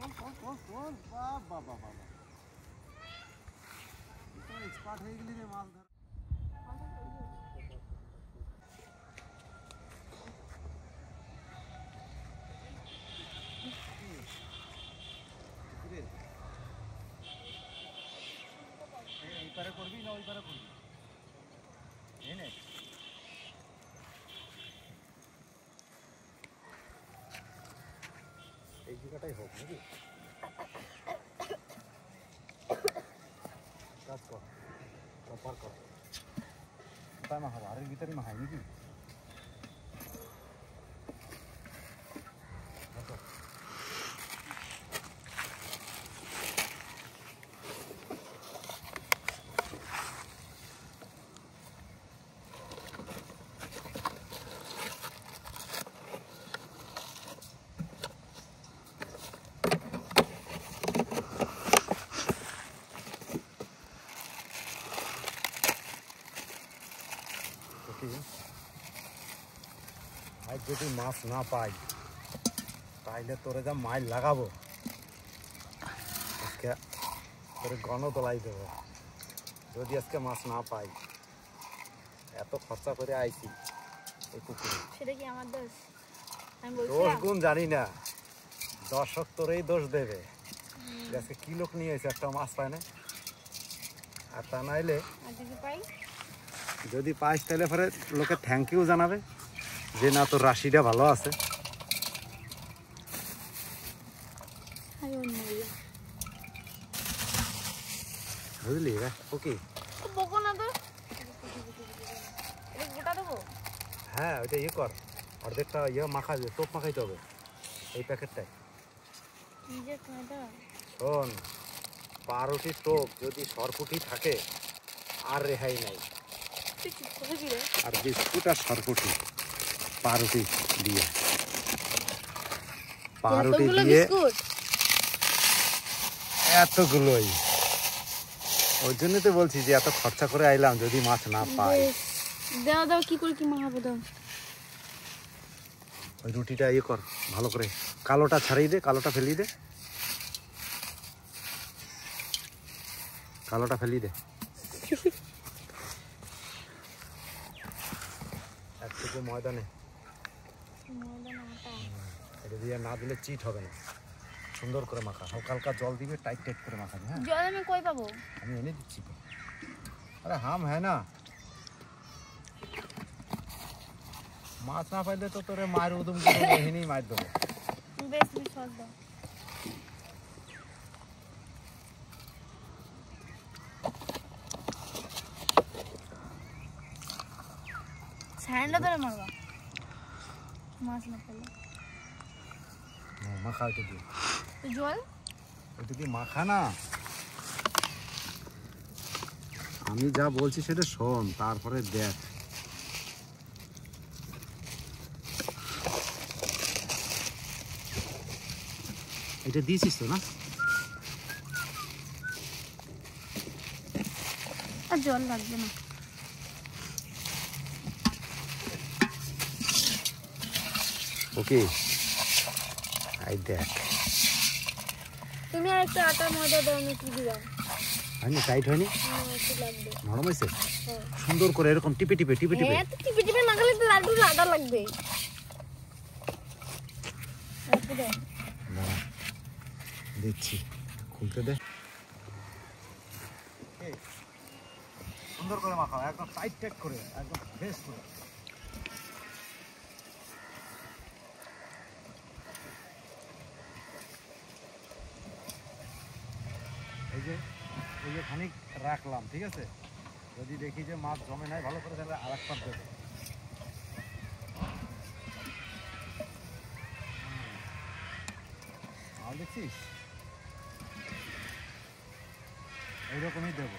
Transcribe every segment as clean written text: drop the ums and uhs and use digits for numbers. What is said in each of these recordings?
বাবা বাবা এক্সপার্ট হয়ে গেলি রে মাছ ধরা। এই পারে করবি না ওই পারে করবি? এই জায়গাটাই হোক নাকি? কাজ কর, পার কর। কোথায় মাখাবো? আরের ভিতরে মাখাই নাকি? আজ যদি মাছ না পাই তাইলে তোরে যা মাইল লাগাবো, আজকে তোরে গণদোলাই দেবো যদি আজকে মাছ না পাই। এত খরচা করে আইছি এই পুকুরে। সেটা কি আমার দোষ? দোষ গুণ জানি না, দর্শক তোরেই দোষ দেবে। আজকে কি লোক নিয়ে এসে একটা মাছ পায় না, আর তা নাইলে যদি পাইস তাহলে পরে লোকে থ্যাংক ইউ জানাবে যে না তোর রাশিটা ভালো আছে। বুঝলি ওকে? হ্যাঁ ওইটা ইয়ে কর, অর্ধেকটা ইয়ে মাখা দিয়ে টোপ মাখাইতে হবে এই প্যাকেটটায়। শোন, পাউরুটির টোপ যদি সরপুটি থাকে আর রেহাই নাই। আর বিস্কুট আর সরপুটি পাউরুটি দিয়ে এতগুলোই। ওই জন্য তো বলছি যে এত খরচা করে আইলাম যদি মাছ না পাই। দাও দাও, কি করে কি মাখাবো? দাও ওই রুটিটা ইয়ে কর ভালো করে, কালোটা ছাড়িয়ে দে, কালোটা ফেলিয়ে দে, কালোটা ফেলিয়ে দে। একটুকু ময়দা নে, এটা দিয়ে না দিলে চিট হবে না। সুন্দর করে মাখা, হালকা হালকা জল দিবে, টাইট টাইট করে মাখাবি। হ্যাঁ জল আমি কই পাবো? আমি এনে দিচ্ছি তো। আরে হাম হ্যাঁ না, মাছ না পাইলে তো তোরে মায়ের উদম করে এখানেই মার দেবো। বেশ বিশাল দাও। স্যান্ডা ধরে মারবা মাছ না পেলে। মাখা ওইটা দিয়ে। জল ওইটা কি মাখা না? আমি যা বলছি সেটা শোন, তারপরে দেখ। এটা দিয়েছিস তো না? আর জল লাগবে না। ওকে আই দেখ। তুমি আর একটা আটা ময়দা দাও, আমি কি দিলাম? হয়নি? টাইট হয়নি? নরম হয়েছে? সুন্দর করে এরকম টিপে টিপে টিপে টিপে। হ্যাঁ, তো টিপে টিপে না গেলে তো লাড্ডু আটা লাগবে। দাঁড়া দিচ্ছি, খুলতে দে। সুন্দর করে মাখাও, একদম টাইট টাইট করে, একদম ফ্রেশ করে। এই যে খানিক রাখলাম, ঠিক আছে? যদি দেখি যে মাছ জমে নাই ভালো করে, তাহলে আর এক পাত দেবো। মাল দেখছিস? এইরকমই দেবো।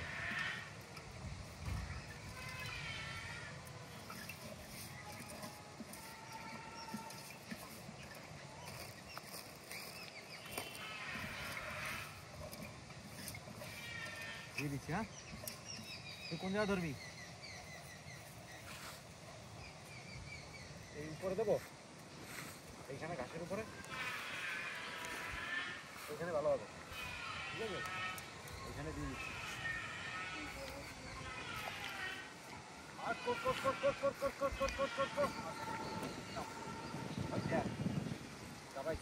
দিয়ে দিচ্ছি। হ্যাঁ, তুই কোন জায়গা ধরবি? এই উপরে দেবো, এইখানে ঘাসের উপরে। এখানে ভালো হবে, ঠিক আছে? এখানে দিয়ে দিচ্ছি। আর কর কর কর কর কর কর কর কর কর কর কর। আচ্ছা, সবাই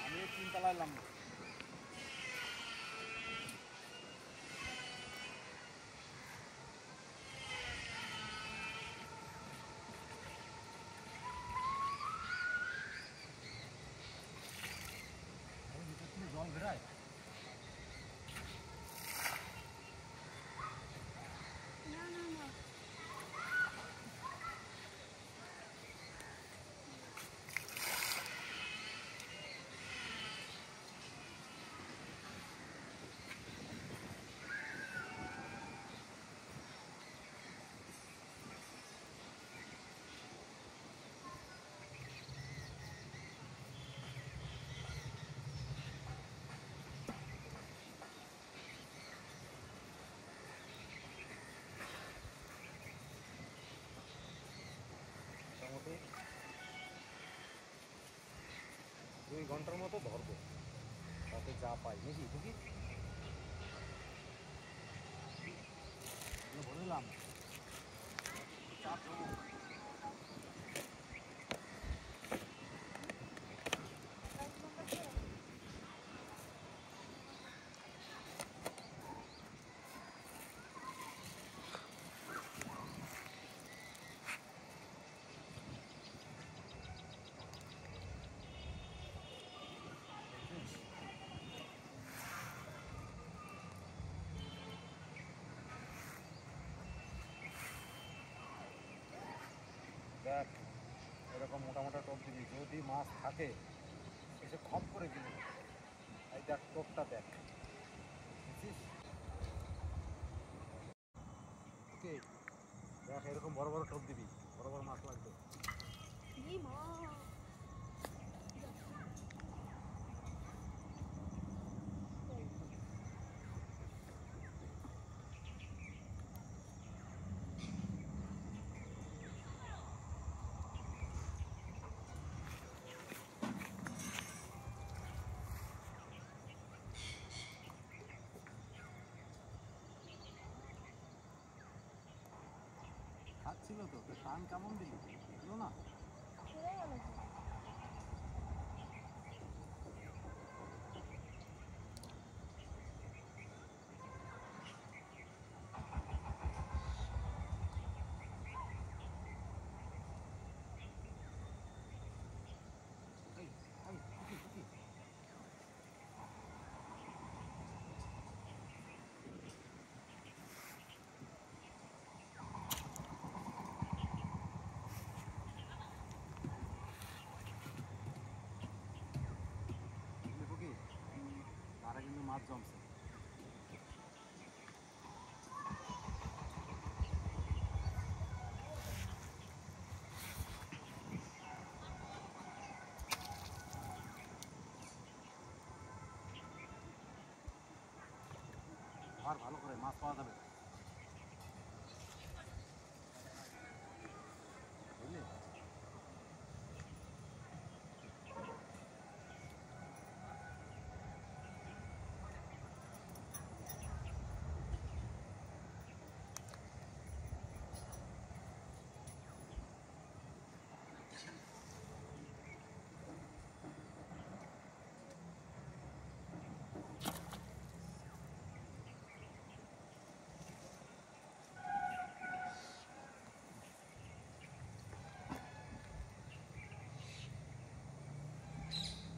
আমি 3 তলায় নামবো। জল বেরায় না না না মোটামুটি 2 ঘন্টার মতো ধরবো, তাতে যা পাই নাকি দেখি। ভরে নিলাম, চাপ দেবো। দেখ এরকম মোটা মোটা টোপ দিবি, যদি মাছ থাকে এসে খপ করে দিবি। এই দেখ টোপটা দেখ, বুঝছিস? ওকে, দেখ এরকম বড় বড় টোপ দিবি, বড় বড় মাছ লাগবে। ই মা খাচ্ছিল তো, টান কেমন দিলি? দিলো না? ছেড়ে গেল তো। এই, এই, টুকি, টুকি। বুঝলি টুকি? তারা কিন্তু মাছ জমছে। আর ভালো করে মাছ পাওয়া যাবে, বুঝলি?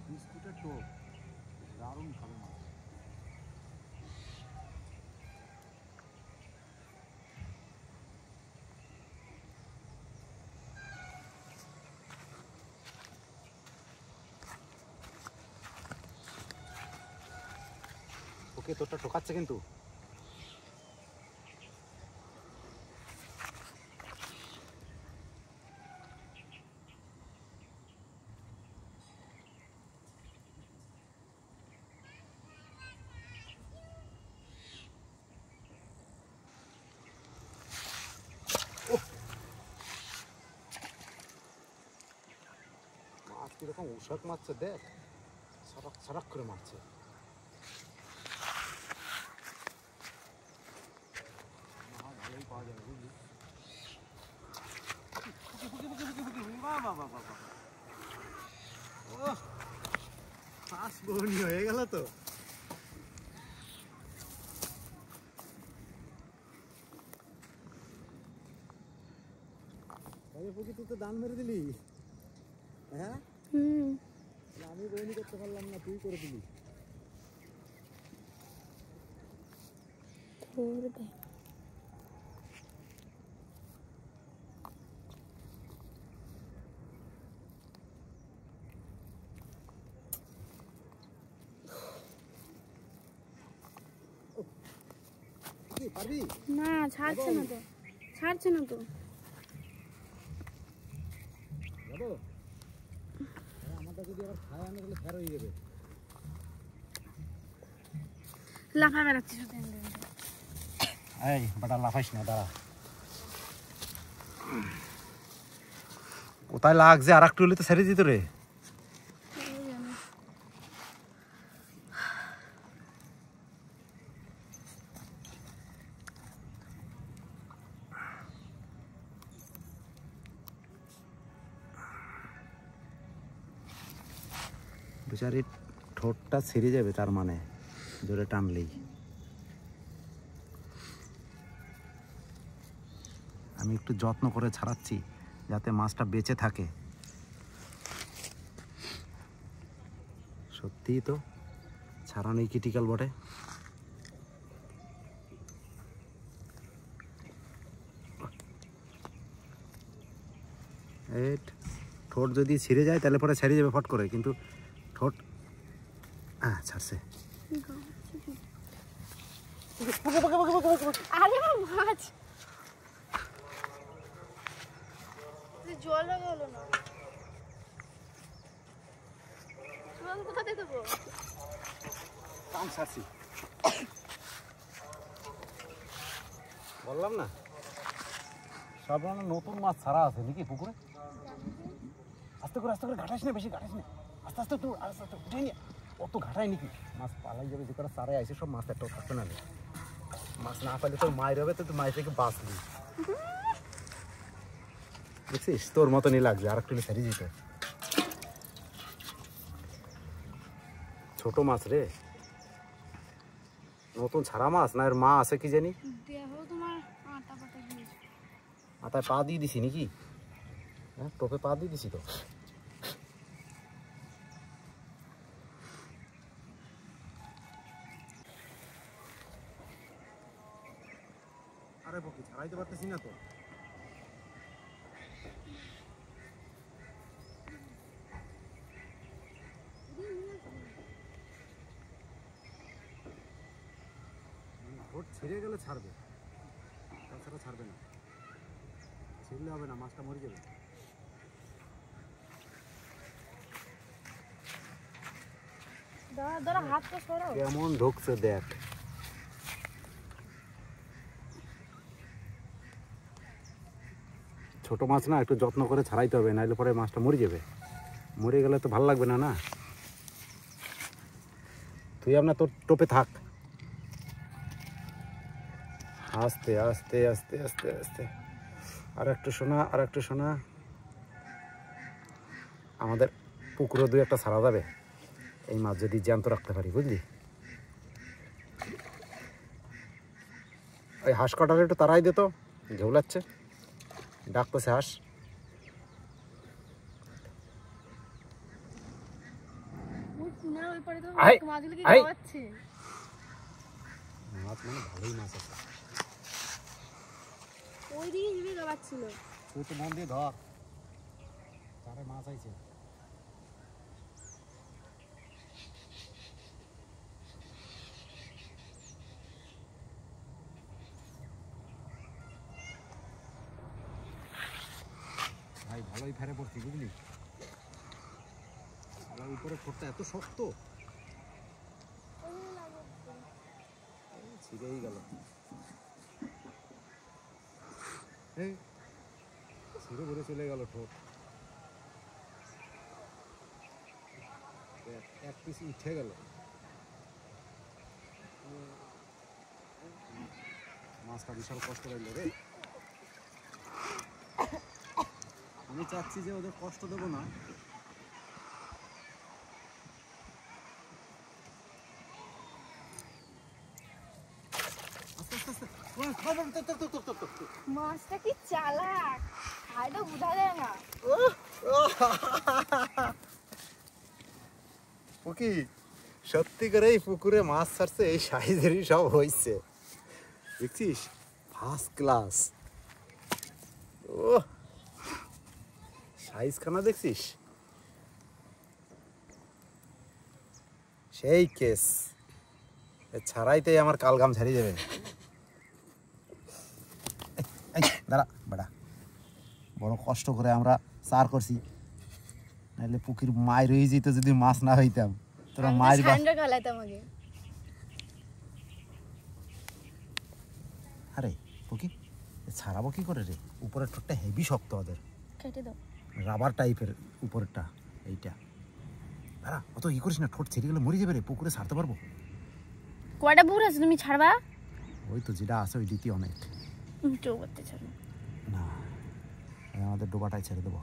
বিস্কুটের টোপ, দারুণ খাবে মাছ। ওকে, তোরটা ঠোকাচ্ছে কিন্তু। কিরকম উষাক মারছে দেখ, সরাক সরাক করে মারছে। ভালোই পাওয়া যাবে বুঝলি। ও মাছ বহনি হয়ে গেল তো। তুই তো দান মেরে দিলি। হ্যাঁ আমি বহনি করতে পারলাম না, তুই করে দিলি। পারবি না, ছাড়ছে না তো, ছাড়ছে না তো। যাবো আমাদের যদি আবার খায় আনে তাহলে ফের হয়ে যাবে। লাফা বেড়াচ্ছে শুধু। এই বেটা লাফাইস না, দাঁড়া। কোথায় লাগছে? আর একটু হলে তো ছেড়ে দিত রে। বেচারি ঠোঁটটা ছিঁড়ে যাবে, তার মানে জোরে টানলেই। আমি একটু যত্ন করে ছাড়াচ্ছি যাতে মাছটা বেঁচে থাকে। সত্যিই তো ছাড়ানোই ক্রিটিক্যাল বটে। এই ঠোঁট যদি ছিঁড়ে যায় তাহলে পরে ছেড়ে যাবে ফট করে, কিন্তু ঠোঁট হ্যাঁ ছাড়ছে। আরে মাছ জল গেল না, জল কোথাতে দেবো? কাম ছাড়ছি, বললাম না সব নতুন মাছ ছাড়া আছে নাকি পুকুরে। আস্তে করে ঘাটাইস না, বেশি ঘাটাইস না, আস্তে আস্তে একটু আস্তে আস্তে উঠে নিয়ে। অত ঘাটাই নাকি মাছ পালাই যাবে, যে কটা সারে আইসে সব মাছ একটাও থাকবে না। মাছ না পাইলে তোর মায়ের হবে, তো তুই মায়ের থেকে বাঁচলি। দেখছিস তোর মতনই লাগছে, আর একটু ছেড়ে দিতে। ছোট মাছ রে, নতুন ছাড়া মাছ না, এর মা আছে কি জানি। আটায় পা দিয়ে দিছি নাকি? হ্যাঁ টোপে পা দিয়ে দিছি তো। আরে বকি ছাড়াইতে পারতেছি না তো। ভোট ছেড়ে গেলে ছাড়বে, তাছাড়া ছাড়বে না। ছেড়লে হবে না, মাছটা মরে যাবে। কেমন ঢুকছে দেখ। ছোট মাছ না, একটু যত্ন করে ছাড়াইতে হবে, নাহলে পরে মাছটা মরে যাবে। মরে গেলে তো ভালো লাগবে না। না তুই আপনার তোর টোপে থাক, আস্তে আস্তে আস্তে আস্তে আস্তে। আর একটু শোনা, আর একটু শোনা। আমাদের পুকুরে দুই একটা ছাড়া যাবে এই মাছ যদি জ্যান্ত রাখতে পারি, বুঝলি। ওই হাঁস কাটারে একটু তাড়াই দে তো, ঝৌলাচ্ছে, ডাকতেছে হাঁস। মাছ মানে ভালোই মাছ আছে, ওইদিকে জিভে গাবাচ্ছিল। তুই তো মন দিয়ে ধর, তারে মাছ আইছে। ভাই ভালোই ফেরে পড়ছি, বুঝলি। উপরে ঠোঁটটা এত শক্ত, ছিঁড়েই গেল। ছিঁড়ে ভরে চলে গেল ঠোঁট। এক পিস উঠে গেল। মাছটা বিশাল কষ্ট পাইল রে। আমি চাচ্ছি যে ওদের কষ্ট দেবো না। মাছটা কি চালাক, হয়তো বোঝা যায় না। পুকি সত্যি করে এই পুকুরে মাছ ছাড়ছে, এই সাইজেরই সব হয়েছে দেখছিস, ফার্স্ট ক্লাস। ও সাইজ খানা দেখছিস, সেই কেস ছাড়াইতেই আমার কালগাম ছাড়িয়ে যাবে। দাঁড়া বেড়া, বড় কষ্ট করে আমরা চার করছি, নাহলে পুকুর মায়ের হয়ে যেত যদি মাছ না হইতাম। তোরা মায়ের আরে পুকি ছাড়াবো কি করে রে, উপরের ঠোঁটটা হেভি শক্ত, ওদের কেটে দাও, রাবার টাইপের উপরেরটা, এইটা। দাঁড়া অত ই করিস না, ঠোঁট ছেড়ে গেলে মরে যাবে রে, পুকুরে ছাড়তে পারবো? কয়টা পুকুর আছে তুমি ছাড়বা? ওই তো যেটা আছে ওই দ্বিতীয় অনেক চৌবাতে ছাড়ো না, আমাদের ডোবাটাই ছেড়ে দেবো।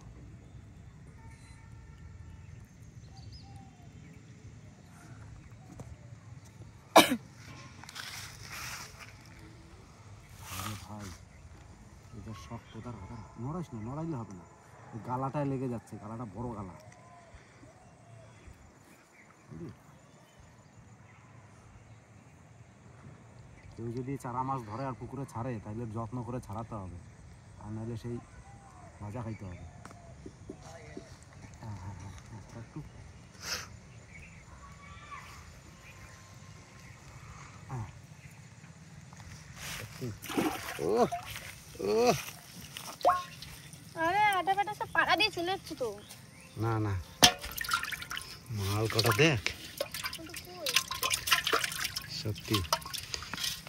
ভাই এটা শক্ত, নড়াইস না, নড়াইলে হবে না, গালাটায় লেগে যাচ্ছে, গালাটা বড় গালা। কেউ যদি চারা মাছ ধরে আর পুকুরে ছাড়ে তাহলে যত্ন করে ছাড়াতে হবে, আর নাহলে সেই মজা খাইতে হবে। হ্যাঁ হ্যাঁ হ্যাঁ একটু আরে আটা কাটা সব পাড়া দিয়ে চলে যাচ্ছে তো। না না মাল কটা দেখ, সত্যি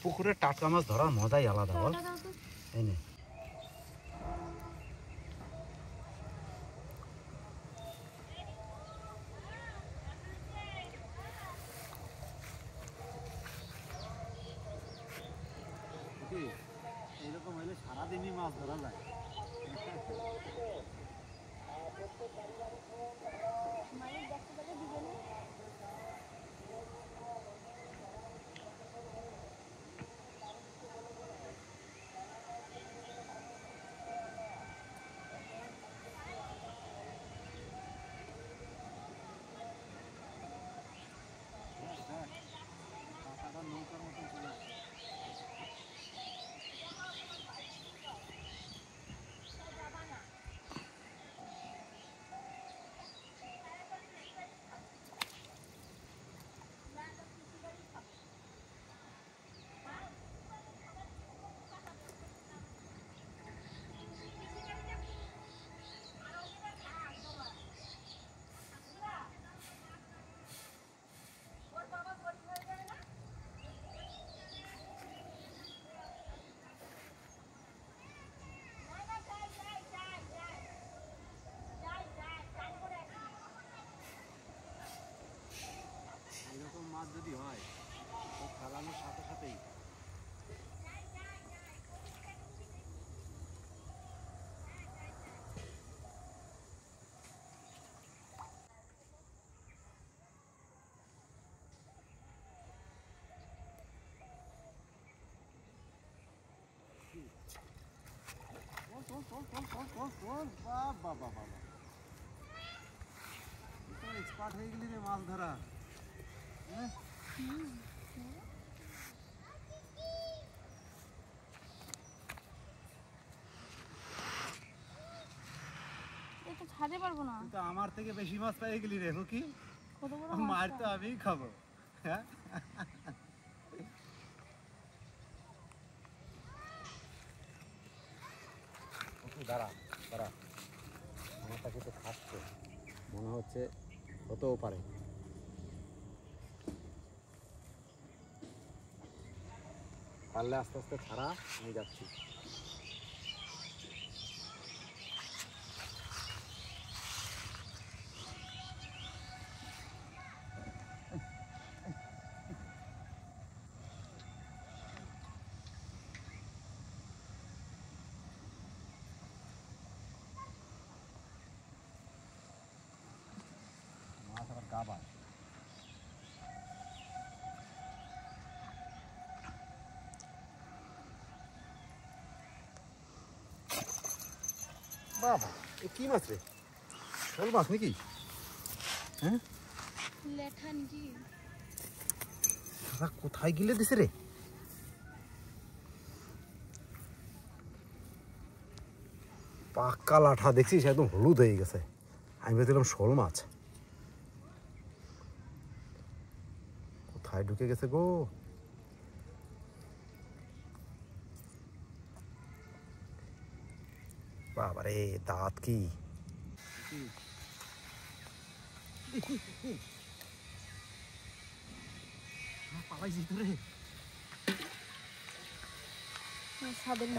পুকুরে টাটকা মাছ ধরার মজাই আলাদা বল। এই নে এইরকম হইলে সারাদিনই মাছ ধরা যায়। নৌকার মতন চলে আসে। এরকম মাছ যদি হয় তো ফেলানোর সাথে সাথেই এক্সপার্ট হয়ে গেলি রে মাছ ধরা। এটা ছাড়তে পারবো না। তুই তো আমার থেকে বেশি মাছ পেয়ে গেলি রে কি, কত বড় মার তো আমিই খাবো। হ্যাঁ দাঁড়া দাঁড়া, আমারটা কিন্তু খাচ্ছে মনে হচ্ছে, হতেও পারে। পারলে আস্তে আস্তে ছাড়া, আমি যাচ্ছি। গাবা বাবা এ কি মাছ রে শোল মাছ নাকি হ্যাঁ লেঠা নাকি দাদা কোথায় গিলে দিছে রে পাক্কা লাঠা দেখছিস একদম হলুদ হয়ে গেছে আমি ভেবেছিলাম শোল মাছ কোথায় ঢুকে গেছে গো বাবারে দাঁত কি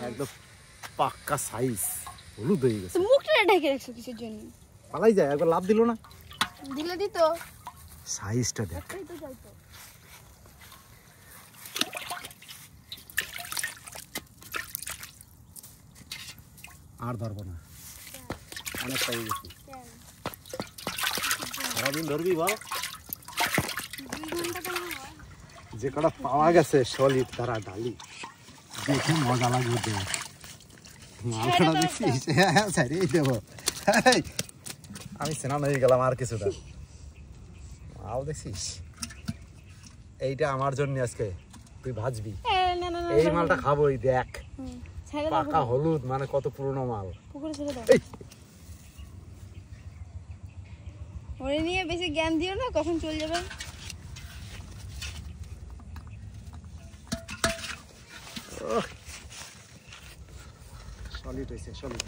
একদম পাক্কা সাইজ হলুদ হয়ে গেছে মুখটা ঢেকে রাখছো কিসের জন্য পালাই যায় একবার লাভ দিল না দিলে দিত সাইজটা দেখ একটাই তো যাইতো আর ধরবো না অনেক পাই গেছি সারাদিন ধরবি বল যে কটা পাওয়া গেছে সলিড তারা ডালি দেখে মজা লাগবে মালটা দেখছিস ছাড়িয়ে দেবো আমি স্নান হয়ে গেলাম আর কিছু না মাল দেখছিস এইটা আমার জন্য আজকে তুই ভাজবি এই মালটা খাবোই দেখ পাকা হলুদ মানে কত পুরনো মাল পুকুরে ছেড়ে দাও ওরে নিয়ে বেশি জ্ঞান দিও না কখন চলে যাবে সলিড হয়েছে সলিড